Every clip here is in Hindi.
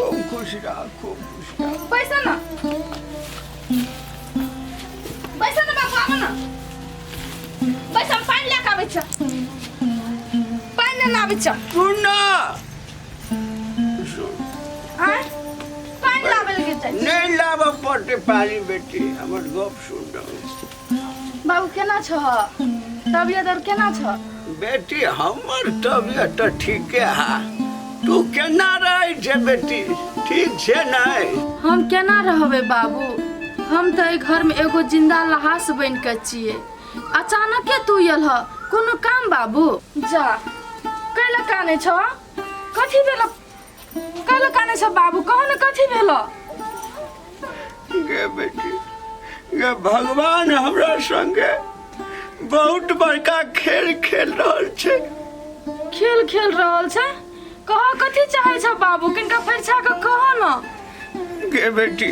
खूब खुश रहा, खूब खुश रहा। पैसा ना बाबू आवा ना पैसा पानी लेके आबै छ पानी ना आबै छ सुन ना हां पानी लाबे लगे छै नहीं लाब पड़ते पानी बेटी हमर गप सुन ना बाबू केना छ तबियत और केना छ बेटी हमर तबियत तो ठीक है तू केना रहे छे बेटी ठीक छे नहीं हम केना रहबे बाबू हम तो घर में एगो जिंदा लाश बन के छिए अचानक के तू यल ह कोनो काम बाबू जा कैला काने छ कथि भेल कैला काने छ बाबू कहो न कथि भेल गे बेटी गे भगवान हमरा संगे बहुत बड़का खेल खेल रहल छे खेल रहल छै कहो कथि चाहे छ बाबू किनका परीक्षा के कहो न गे बेटी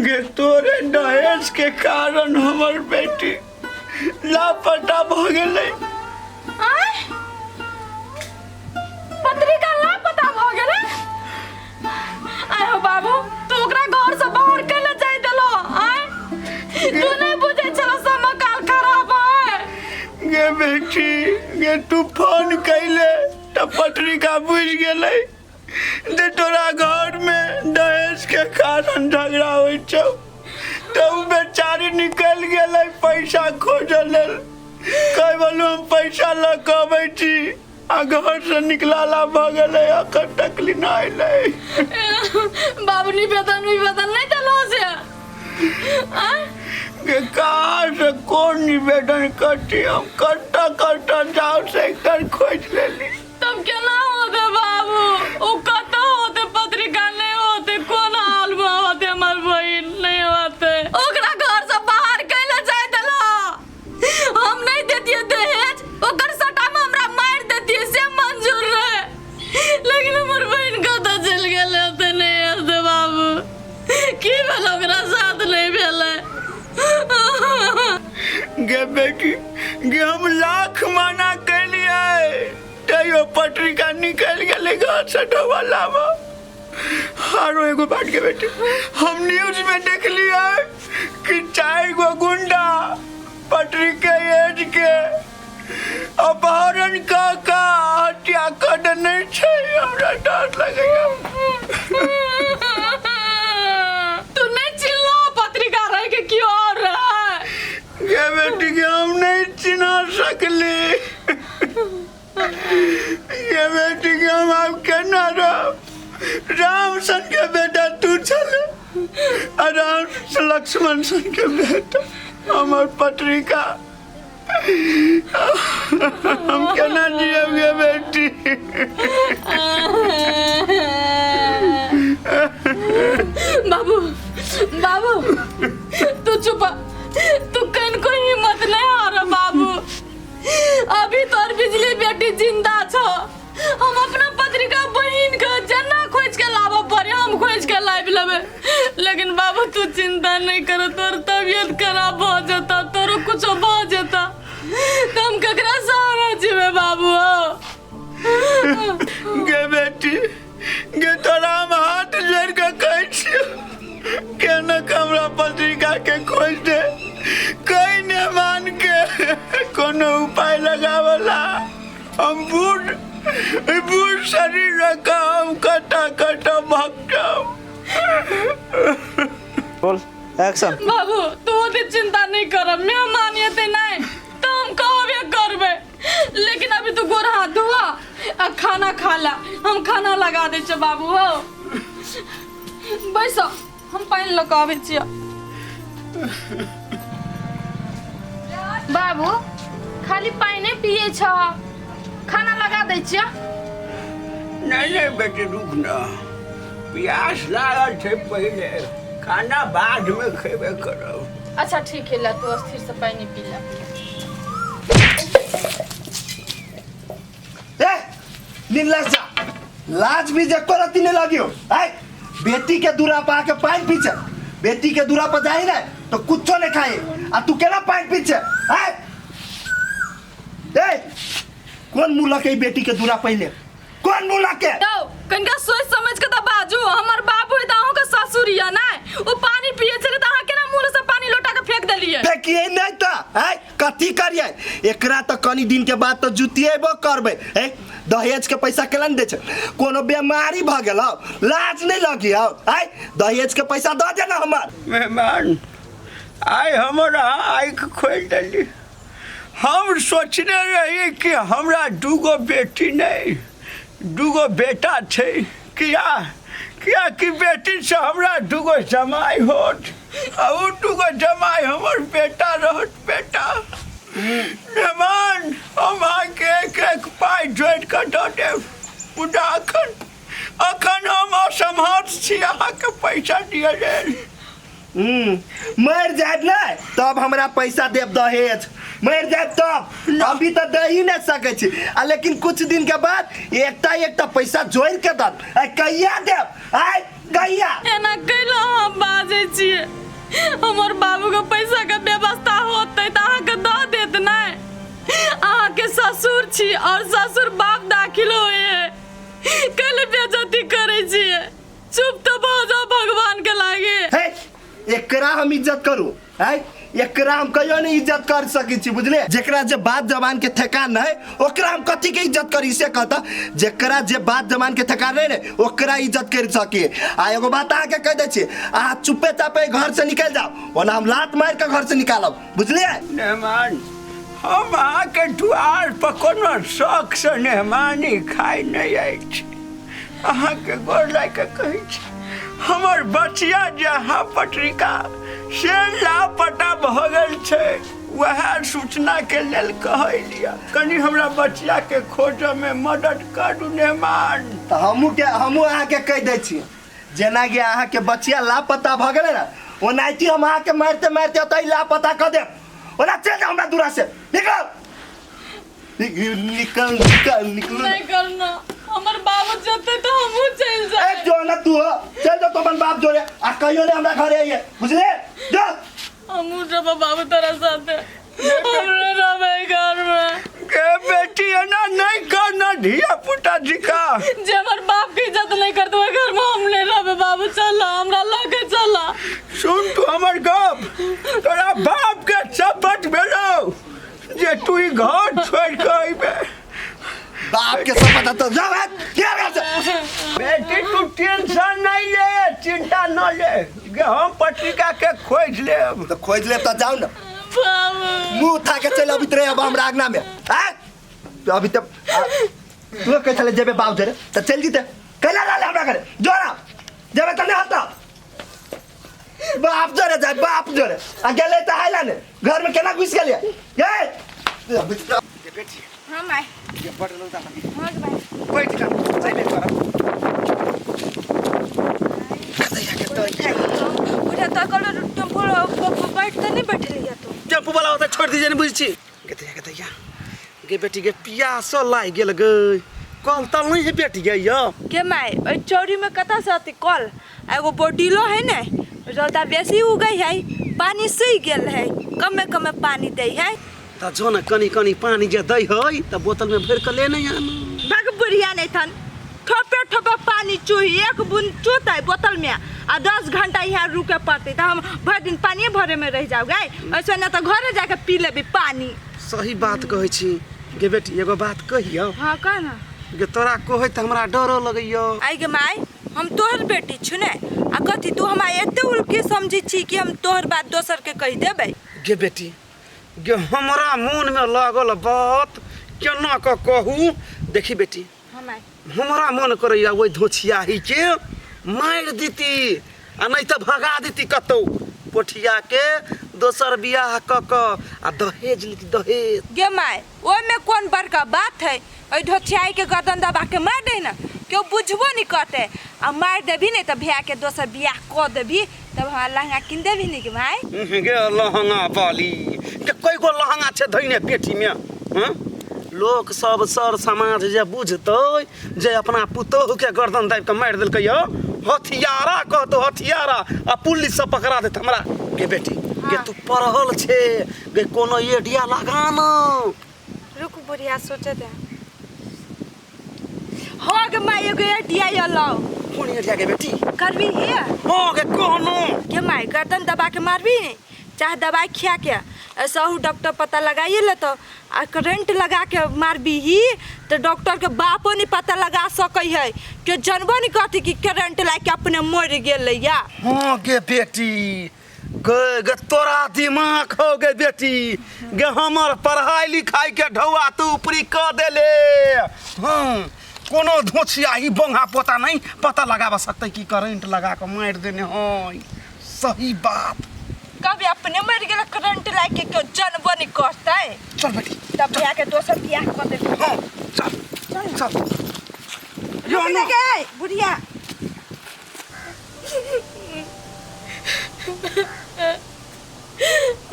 गे तोरे दहेज के कारण हमर बेटी लापता भ गेलै आय पत्रिका लापता भ गेलै आय हो बाबू तू ओकरा घर से बाहर कैला जाय देलो आय तू नहीं बुझे छला समकाल खराब है गे बेटी गे तू फोन कैले त पत्रिका बुझ गेलै दे तोरा घर में दहेज के कारण झगड़ा होइ छौ तो बेचारी निकल गेलै पैसा खोजै लेल कहि बोलू हम पैसा ल के अबै छी आ घर से निकलाला भ गेलै अखन तक ना अयलै बाबू निवेदन नहीं देलो से के कहाँ से कौन निवेदन करती हम करता जाओ से कर खोज लेली तब केना होते बाबू ओ कत होते पत्रिका नहीं होते कोन हाल में होते हमर बहिन नहीं होते ओकरा घर से बाहर कैला जाय देलो हम नहीं देतिए दहेज ओकर सटा में हमरा मार देतिए से मंजूर रहे लेकिन हमर बहिन कत चल गेल होते नहीं होते बाबू की भेल ओकरा साथ नहीं भेले गे बेटी गे हम लाख मना कैलिए तैयो पत्रिका निकल गेलै घर से डोला में आरो एगो बात के बेटी हम न्यूज में देखलिए कि 4 गो गुंडा पत्रिका एज के अपहरण का हत्या कर देने छै हमरा डर लगैया तू नहीं चिल्ला पत्रिका रह के क्यों और रहा ये बेटी के हम नहीं चिन्हा सकली ये बेटी के हम आप केना रह राम सन के बेटा तू चले राम लक्ष्मण सन के बेटा हमार पत्रिका हम केना जियेंगे बेटी बाबू बाबू तू चुप तू कन को हिम्मत नहीं हारा बाबू अभी तोर बिजली बेटी जिंदा छो हम अपना पत्रिका बहिन के जना खोज के लाबो पड़े हम खोज के लाइब लेबे लेकिन बाबू तू चिंता नहीं कर तोर तबीयत खराब हो जाता तोर कुछ हो जाता तो हम ककरा सहारा जीवे बाबू गे बेटी गे तोरा हम हाथ जोड़ के कहै छियो केना हमरा पत्रिका के खोज दे कोई ने मान के कोनो उपाय लगावला हम बूढ़ शरीर का हम कटा भक्तम बोल एक्शन बाबू तू ओते चिंता नहीं कर मैं मानियते नहीं तो हम कहबे करबे लेकिन अभी तू गोर हाथ धोआ आ खाना खा ला हम खाना लगा दे छ बाबू हो बैसो हम पानी लगावे छियै बाबू खाली पानी पिए छ खाना लगा दे छियै नहीं बेटी रुक ना प्यास लागल छै पहले खाना बाद में खेबे करब अच्छा ठीक है ला तू स्थिर से पानी पी ला ए नीलाज जा लाज भी जको रति ने लागियो आय बेटी के दूरा पा के पानी पीछे बेटी के दूरा पर जाई ना तो कुछो नहीं खाए आ तू केना पानी पीछे आय ए कौन मुला के बेटी के दूरा पहले कौन मुला के तो कनका सोच समझ के त बाजू हम कथी करिए एकरा तो कनी दिन के बाद तो जुतिएबो करबे है दहेज के पैसा केला न दे छै कोनो बीमारी भ गेलो लाज नहीं लगी आय दहेज के पैसा दे देना हमर मेहमान आइ हमरा आँख खोल दिली हम सोचने रही कि हमरा दूगो बेटी नहीं दूगो बेटा छै किया कि बेटी से हमरा दूगो जमाई होत आ उ दूगो जमाई हमर बेटा रहत बेटा मेहमान हम आके एक पाई जोड़ के दऽ देब मुदा अखन हम असमर्थ छी अहाँके पैसा दिअ लेल मर जाए ना तब हमरा पैसा देब दहेज मर जाए तब अभी तो दे ही नहीं सके छी लेकिन कुछ दिन के बाद एकटा पैसा जोड़ के दत कहिया देब आय कहिया एना कैला हम बाजे छिए हमर बाबू के पैसा के व्यवस्था होतै त अहाँ के दऽ देत नै अहाँ के ससुर छी और ससुर बाप दाखिल होए कल बेइज्जती करे छिए चुप तो भऽ जाओ भगवान के लागे हे एकरा हम इज्जत करू है एकरा हम कहियो नहीं इज्जत कर सकी छी बुझले जेकरा जे बात जबान के ठेकान नहीं ओकरा हम कथी के इज्जत करी से कहता जेकरा जे बात जबान के ठेकान नहीं ने ओकरा इज्जत कर सकी आ एगो बात आके कह दे छी आ चुपे चापे घर से निकल जाओ वरना हम लात मार के घर से निकालब बुझलिए मेहमान हम अहाँके द्वार पर कोनो शौक से मेहमानी खाइ नहीं अछि अहाँके गोर लागि के कहै छी हमर बचिया जहाँ पत्रिका से लापता भऽ गेल छै वह सूचना के लेल कहलिया कनी हमरा बचिया के खोज में मदद करू मेहमान तो हमू अहाँ के कह दे छी जेना कि अहाँ के बचिया लापता भऽ गेलै ना ओनाहिते हम अहाँ के मारते मारते ओतै लापता कर देब ओना चल जा हमरा दूरा से निकल निकल नहीं करना हमर बाबू जते तो हमहू चल जाए ए जो ना तू चल जा तो अपन बाप जोड़े आ कहियो ने हमरा घरे आइए बुझले जा हमहू जब बाबू तेरा साथे हमरे रहे घर में के बेटी है ना नहीं करना धिया पुता जी का जे हमर बाप की इज्जत नहीं करते ओइ घर में हम नहीं रहे बाबू चला हमरा लगे चला सुन तू हमर गप तोरा बाप के चपट भेलो जे तू ई घर छोड़ के आइबे बाप के सब पता तो जा क्या बेटी तू टेंशन नहीं ले चिंता न ले हम पत्रिका के खोज लेब तो खोज ले तो जाओ ना मुंह उठा के चल अभी तेरे अब हमरा आगना में हैं तो अभी तक तू कह चले जेबे बाप जरे तो चल जीते कला ला ले हमरा घरे जोरा जेबे त नहीं होता बाप जरे जाए बाप जरे आ गेले त हाइला ने घर में केना घुस गेलिए ये बेटी हां माय ये बटन उठा हां भाई बैठ जा चले कर उधर तक टेम्पो बैठ के नहीं बैठे लिया तो टेम्पो वाला होता छोड़ दीजिए नहीं बुझी गतैया गे बेटी गे पियास लाग गेल गे कल तल नहीं है बेटी गे यो के माय ओइ चौरी में कता से अति कल एगो बोडिलो है ने जल्दा बेसी उगई है पानी सूख गेल है कम पानी दे है त जो न कनी कनी पानी जे दई है त बोतल में भर के ले नहीं आन भग बुढ़िया नहीं थन ठोपे ठोपे पानी चूही एक बूंद चूता है बोतल में आ 10 घंटा यहाँ रुके पड़ते तो हम भर दिन पानी भरे में रह जाओ गए ऐसे ना तो घरे जाके पी लेबी पानी सही बात कहै छी गे बेटी एगो बात कहियो हाँ कह ना गे तोरा कहै त हमरा डरो लगैयो आई गे माय हम तोहर बेटी छु ने आ कथी तू हमरा एते उल्की समझी छी कि हम तोहर बात दोसर के कह देबै गे बेटी गे हमरा मन में लागल बात केना क कहू देखी बेटी हमरा मन करैया ओइ धोछियाही के मार दीती आ नहीं तो भगा दीती कतौ पोठिया के दोसर बियाह क आ दहेज लीती दहेज गे माय ओइ में कौन बड़का बात है ओइ धोछियाई के गर्दन दबा के मार दे ना क्यों बुझबो नहीं करते आ मार देबी नहीं तो भैया के दोसर बियाह क देबी तब हमरा लहंगा किन देबी नहीं के भाई गे लहंगा वाली के कोई गो लहंगा छे धइने पेटी में हां लोग सब सर समाज जे बुझतै जे अपना पुतोह के गर्दन दाबि के मार देलकै यो हथियारा कहतो हथियारा आ पुलिस से पकड़ा देत हमरा गे बेटी गे तू पढ़ल छे गे कोनो एडिया लगाना रुक बुढ़िया सोचे दे हो गे माय एगो एडिया यलो कोन एडिया गे बेटी करबी है हो गे कोनो के माय गर्दन दबा के मारबी नहीं चाहे दवाई खिया के ऐसा डॉक्टर पता लगाइए ले तो आ करंट लगा के मार भी ही तो डॉक्टर के बापो नहीं पता लगा सकै है कि जनबो नहीं कहती कि करंट ला के अपने मर गेल या। हाँ गे बेटी गे तोरा दिमाग हो गे बेटी गे हमर पढ़ाई लिखाई के ढौआ तू ऊपरी कर देले। हाँ कोनो धोछिया ही बंगा पोता नहीं पता लगावा सकते कि करंट लगा के मार देने। हाँ सही बात। कभी अपने मर गेल करंट ला के क्यों जनबो नहीं कहता है। चल बेटी तब बिया के दोसर बियाह कर दे। हाँ चल चल यो लगे बुढ़िया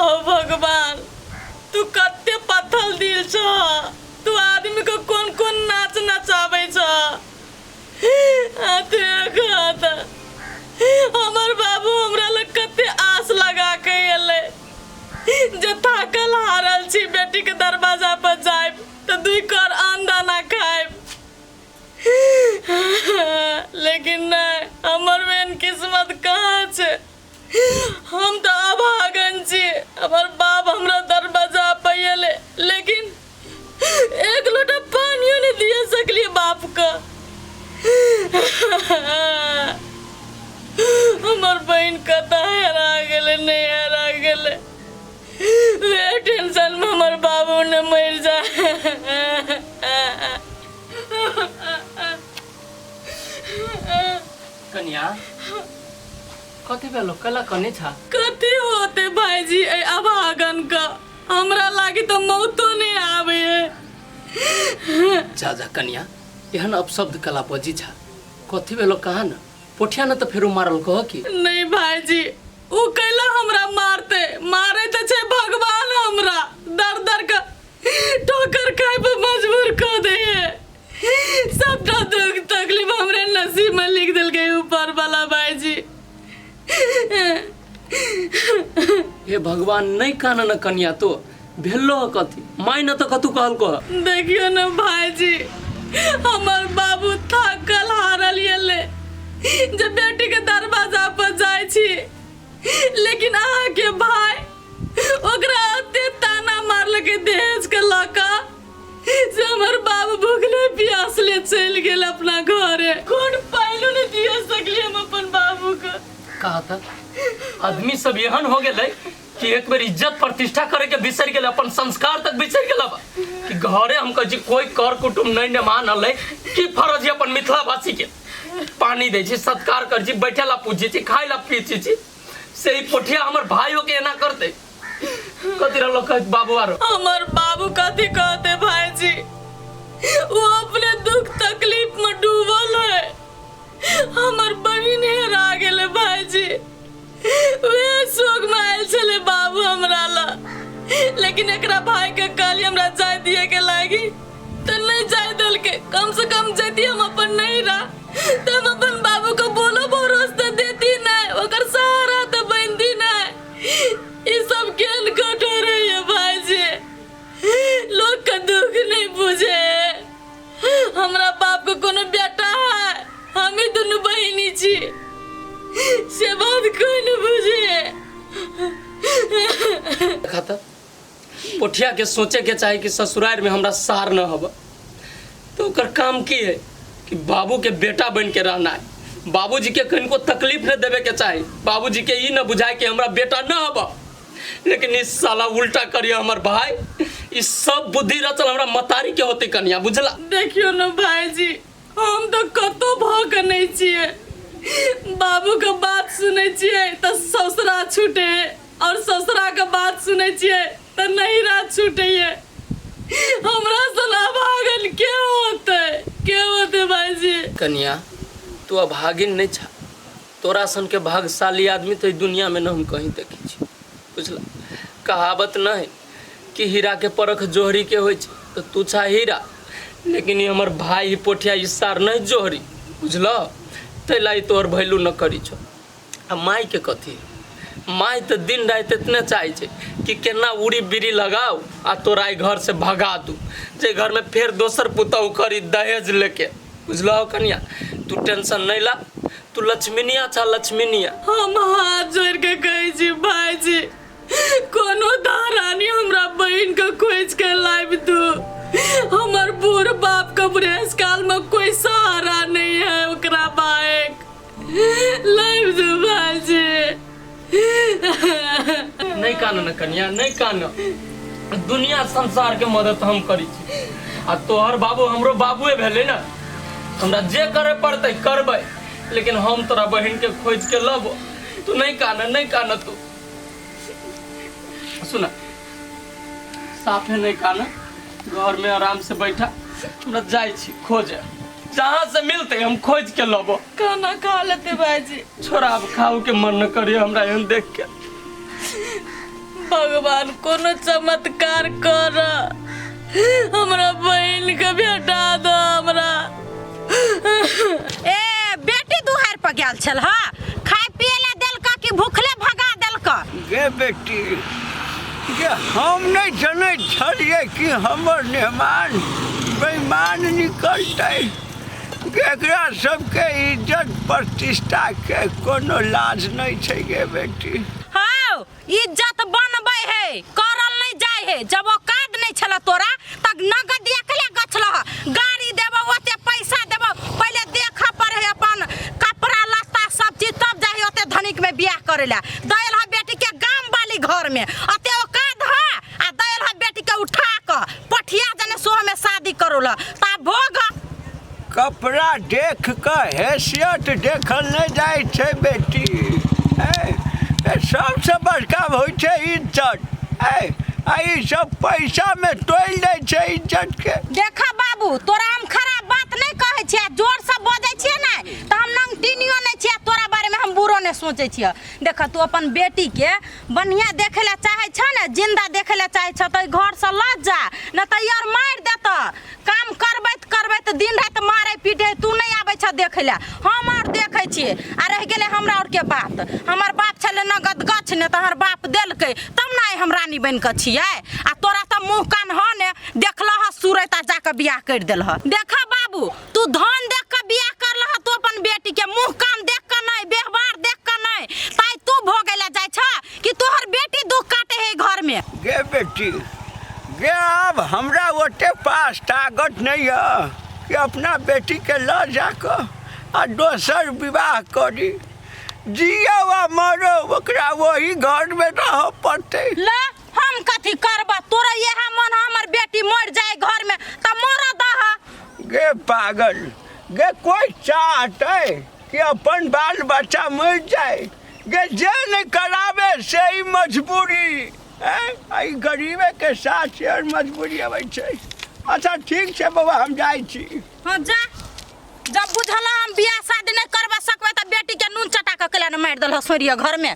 ओ भगवान तू कत्ते पत्थल दिल छ। तू आदमी को कौन कौन नाच नचाबै छ। हमर बाबू हमरा लग कत्ते आस लगा के एले जे थाकल हारल छी बेटी के दरवाजा पर जाइब तो दुई कर अंडा ना खाइब। लेकिन नहीं हमर में किस्मत कहाँ छे। हम तो अभागन छी। हमर बाप हमरा दरवाजा पे एले लेकिन एक लोटा पानियो नहीं दिए सकलिए बाप का। हमर बहन कता हेरा गेले नहीं हेरा गेले वे टेंशन में हमर बाबू ने मर जाए। कन्या कथी भेलो कला कने छा। कथी होते भाईजी ए अभागन का हमरा लागी तो मौतो नहीं आवे है। जा जा कन्या एहन अपशब्द कला बजी छा। कथी भेलो कहा न पोठिया न तो फेरो मारल कह की। नहीं भाईजी उ कैला हमरा मारे तो छे भगवान हमरा दर दर का ठोकर खाए पे मजबूर कर दे है। सबटा दुख तकलीफ हमरे नसीब में लिख दिल गए ऊपर वाला भाईजी। हे भगवान नहीं कान न कन्या तो भेलो कथी माय न तो कतु कहल को। देखियो न भाईजी हमर बाबू थकल हारल येले जब बेटी के दरवाजा पर जाय छी लेकिन अहाँ के भाई ओकरा अते ताना मारल के दहेज के लका से हमर बाबू भूखले प्यासले चल गेल अपना घरे। कौन पाइलो ने दिया सकली हम अपन बाबू का। कहा था आदमी सब एहन हो गेले कि एक बार इज्जत प्रतिष्ठा करे के बिसर गेले अपन संस्कार तक बिसर गेला बा कि घरे हमको जी कोई कर कुटुम नहीं ने मानले कि फर्ज अपन मिथिला वासी के पानी दे छी सत्कार कर जी बैठेला पूछे छी खाइला पीछे छी से ही पोठिया हमर भाइयों के एना करते कथी रहलो कह बाबू आरो। हमर बाबू कथी कहते भाईजी वो अपने दुख तकलीफ में डूबल है। हमर बहिन हेरा गेले भाईजी वे शोक में आयल छले बाबू हमरा ला लेकिन एकरा भाई के काली हमरा जाय दिए के लागी तो नहीं जाय दल के कम से कम जदी हम अपन नहीं रहा तो हम अपन बाबू को बोलो भरोसा देती नहीं ओकर सहारा तो बनती नहीं। ये सब ज्ञान कठोर है भाईजी लोग का दुख नहीं बुझे। हमरा बाप को कोनो बेटा है हम ही दोनों बहिनी छी से बात कोई नहीं बुझे। खाता पोठिया के सोचे के चाहे कि ससुराल में हमरा सार न हब तो ओकर काम की है कि बाबू के बेटा बन के रहना है। बाबूजी के कनको तकलीफ न देवे के चाहे बाबूजी के ई न बुझाए कि हमरा बेटा न हब लेकिन इस साला उल्टा करिए हमर भाई इस सब बुद्धि रचल हमरा मतारी के होते कन्या बुझला। देखियो न भाईजी हम तो कतो भक नहीं छिए बाबू का बात सुने छिए तो ससुरा छूटे और ससुरा का बात सुने छिए तो नहीं रात छूटे हमरा सला भागन के होते भाईजी। कन्या तू अभागिन नहीं छा तोरा सन के भाग्यशाली आदमी तो दुनिया में न हम कहीं देखी छी बुझला। कहावत न है कि हीरा के परख जोहरी के होय तो तू छा हीरा लेकिन ये हमर भाई ही पोठिया इसार नहीं जोहरी बुझल तैला तोहर वैल्यू न करी छो। आ माई के कथी माई तो दिन रात इतने चाहे कि केना उड़ी बिरी लगाओ आ तोरा घर से भगा दू जे घर में फिर दोसर पुतहु करी दहेज लेके बुझल। कन्या तू टेंशन नहीं ला तू लक्ष्मीनिया छा लक्ष्मीनिया। हम हाथ जोड़ के कही छी भाईजी कोनो दारानी हमरा बहन के खोज के लाइब तू। हमर बूढ़ बाप के बुढ़ेस काल में कोई सहारा नहीं है ओकरा बाइक। लाइब तू बाजी। नहीं कान न कन्या, नहीं कान। दुनिया संसार के मदद हम करी छी आ तोहर बाबू हमरो बाबुए भेले ना। हमरा जे करे पड़ते करबै, लेकिन हम तोरा बहन के खोज के लब। तू नहीं कान तू। सुना, साफ है नहीं कान। घर में आराम से बैठा, हमरा जाई छी खोजे। जहाँ से मिलते हम खोज के लबो। खाना खा लेते बाजी। छोरा अब खाओ के मन न करिए हमरा एहन देख के। भगवान कोनो चमत्कार कर, हमरा बहन के भेटा दो हमरा। ए बेटी दुहार पर गेल छल हा, खाए पिए ला देलका कि भूखले भगा देलका? गे बेटी, गे हम नहीं जनै छलिए कि हमर मेहमान बेईमान निकलतै। एकरा सबके इज्जत प्रतिष्ठा के कोनो लाज नहीं छै गे बेटी। हाँ, इज्जत बनबै है, करल नहीं जाय है। जब औकात नहीं छल तोरा तब नगद एकले गछल। गाड़ी देबो, ओते पैसा देबो, पहले देख पर है अपन कपड़ा लत्ता सब चीज, तब जाही ओते धनिक में बियाह करे ला। दैल है बेटी के गांव वाली घर में, ओते औकात है आ दैल है बेटी के उठा के पठिया जने सोह में शादी करोला। ता भोग कपड़ा देख के हैसियत देखल नहीं जाय छै बेटी। सबसे बड़का होइ छै इज्जत। आई सब पैसा में तोड़ दै छै इज्जत के। देखा बाबू, तोरा हम खराब बात नहीं कहै छियै, जोर से बजै छियै ना त हम नंगटिनियो नहीं छियै, तोरा बारे में हम बुरो नहीं सोचै छियै। देखा तू अपन बेटी के बढ़िया देखे ला चाहे छ ना, जिंदा देखे ला चाहे छ त घर से ल जा, न त यार मार देत। काम करबै त दिन रात मारे पीटे, तू नहीं आबै छ देखे ला। हम और देखे छियै आ रह गेलै हमरा और के बात। हमर बाप छले नगद गछ ने, तहर बाप देलकै तब ना हम रानी बन के छियै। आ तोरा त मुंह कान ह ने देखलह सुरैता जाके बियाह कर देलह। देखा बाबू, तू धन देख के बियाह करलह, तू अपन बेटी के मुंह कान देख के नहीं, व्यवहार देख के नहीं, ताई तू भोगे ला जाय छ कि तोहर बेटी दुख काटे है घर में। गे बेटी, गे अब हमरा ओते पास ताकत नहीं है कि अपना बेटी के ल जाके आ दोसर विवाह करी। जियो वा मरो ओकरा वही घर में रह पड़ते। ला हम कथी करबा? तोरा यह मन हमर बेटी मर जाए घर में त मर दह। गे पागल, गे कोई चाहते कि अपन बाल बच्चा मर जाए? गे जे नहीं करावे से ही मजबूरी है। आई गरीबे के साथ यार मजबूरी अबै छै। अच्छा ठीक छै बाबा, हम जाइ छी। हाँ जा, जब बुझल हम बियाह शादी नहीं करबा सकबै त बेटी के नून चटा के कल्याण मार देलह सोरिया घर में।